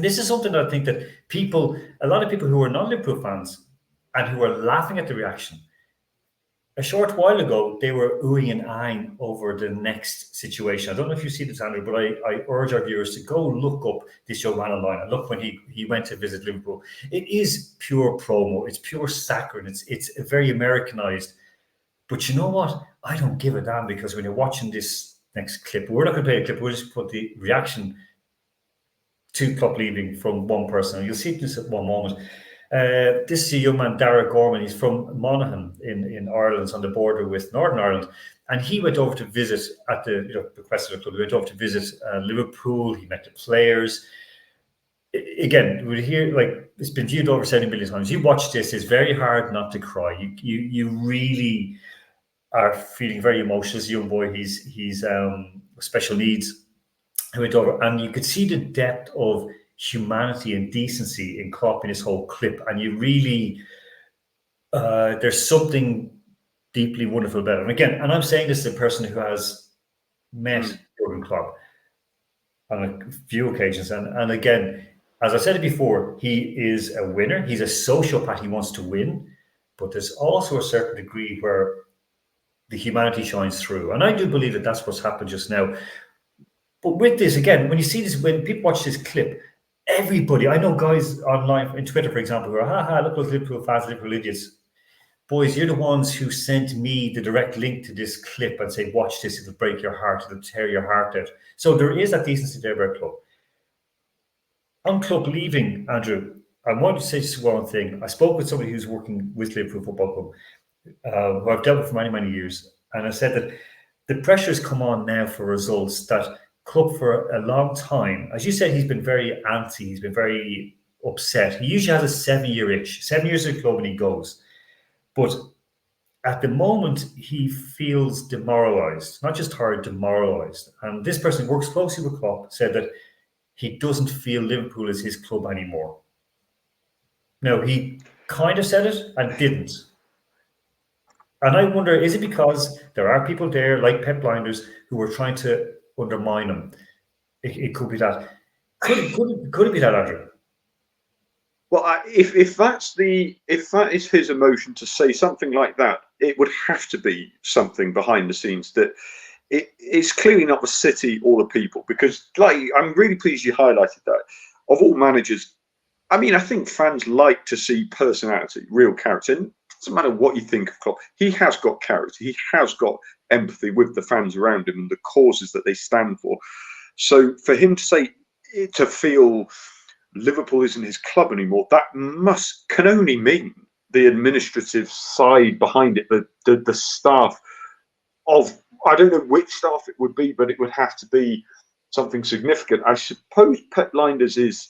And this is something that I think that a lot of people who are non-Liverpool fans and who are laughing at the reaction, a short while ago, they were oohing and eyeing over the next situation. I don't know if you see this, Andrew, but I urge our viewers to go look up this young man online and look when he went to visit Liverpool. It is pure promo. It's pure saccharine. It's very Americanized. But you know what? I don't give a damn, because when you're watching this next clip, we're not going to play a clip. We'll just put the reaction to Klopp leaving from one person. You'll see this at one moment. This is a young man, Dara Gorman. He's from Monaghan in Ireland. It's on the border with Northern Ireland. And he went over to visit at the request of the club. He went over to visit Liverpool. He met the players. Again, we hear, like, it's been viewed over 70 million times. You watch this, it's very hard not to cry. You really are feeling very emotional. This young boy, he's special needs. He went over, and you could see the depth of humanity and decency in Klopp in this whole clip, and you really there's something deeply wonderful about him. Again, and I'm saying this as a person who has met Jurgen Klopp on a few occasions, and again, as I said it before, he is a winner. He's a sociopath. He wants to win, but there's also a certain degree where the humanity shines through, and I do believe that that's what's happened just now. But with this, again, when you see this, when people watch this clip, everybody, I know guys online, in Twitter, for example, who are, look, those Liverpool fans, Liverpool idiots. Boys, you're the ones who sent me the direct link to this clip and say, watch this, it'll break your heart, it'll tear your heart out. So there is that decency there about Klopp. On Klopp leaving, Andrew, I want to say just one thing. I spoke with somebody who's working with Liverpool Football Club, who I've dealt with for many, many years. And I said that the pressure's come on now for results, that Klopp for a long time, as you said, he's been very antsy, he's been very upset. He usually has a 7-year itch, 7 years at the club and he goes. But at the moment, he feels demoralised, not just tired, demoralised. And this person who works closely with Klopp said that he doesn't feel Liverpool is his club anymore. No, he kind of said it and didn't. And I wonder, is it because there are people there like Pep Blinders who are trying to undermine him? It could be that. Could it be that, Andrew? Well, if that is his emotion to say something like that, it would have to be something behind the scenes that it's clearly not the city or the people. Because, like, I'm really pleased you highlighted that. Of all managers, I mean, I think fans like to see personality, real character. And it doesn't matter what you think of Klopp, he has got character. He has got empathy with the fans around him and the causes that they stand for. So for him to say, to feel Liverpool isn't his club anymore, that can only mean the administrative side behind it, the staff of, I don't know which staff it would be, but it would have to be something significant. I suppose Pep Blinders is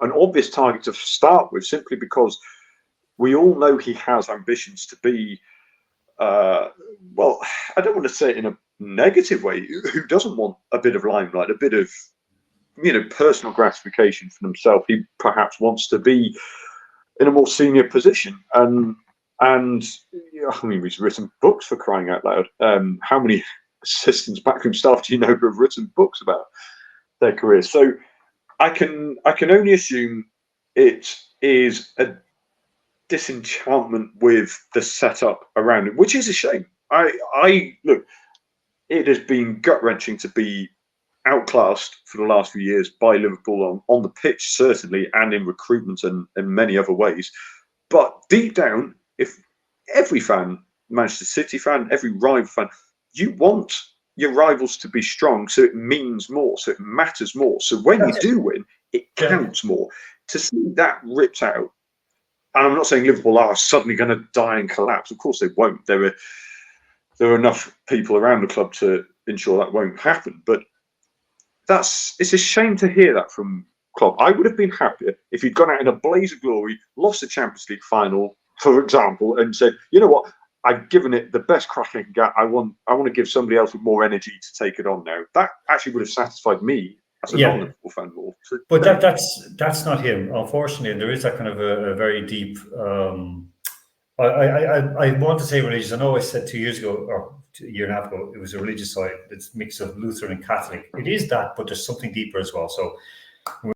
an obvious target to start with, simply because we all know he has ambitions to be, well, I don't want to say it in a negative way. Who doesn't want a bit of limelight, a bit of, personal gratification for himself? He perhaps wants to be in a more senior position. And I mean, he's written books, for crying out loud. How many assistants, backroom staff do you know who have written books about their careers? So I can only assume it is a disenchantment with the setup around him, which is a shame. I look, it has been gut-wrenching to be outclassed for the last few years by Liverpool on the pitch, certainly, and in recruitment and in many other ways. But deep down, if every fan, Manchester City fan, every rival fan, you want your rivals to be strong, so it means more, so it matters more. So when you do win, it counts more. To see that ripped out, and I'm not saying Liverpool are suddenly going to die and collapse. Of course they won't. There are enough people around the club to ensure that won't happen. But it's a shame to hear that from Klopp. I would have been happier if he'd gone out in a blaze of glory, lost the Champions League final, for example, and said, you know what, I've given it the best crack I can get. I want to give somebody else with more energy to take it on now. That actually would have satified me as a non-Liverpool fan more. But that's not him, unfortunately. And there is that kind of a very deep. I want to say religious. I know I said 2 years ago or a year and a half ago it was a religious side. It's a mix of Lutheran and Catholic. It is that, but there's something deeper as well. So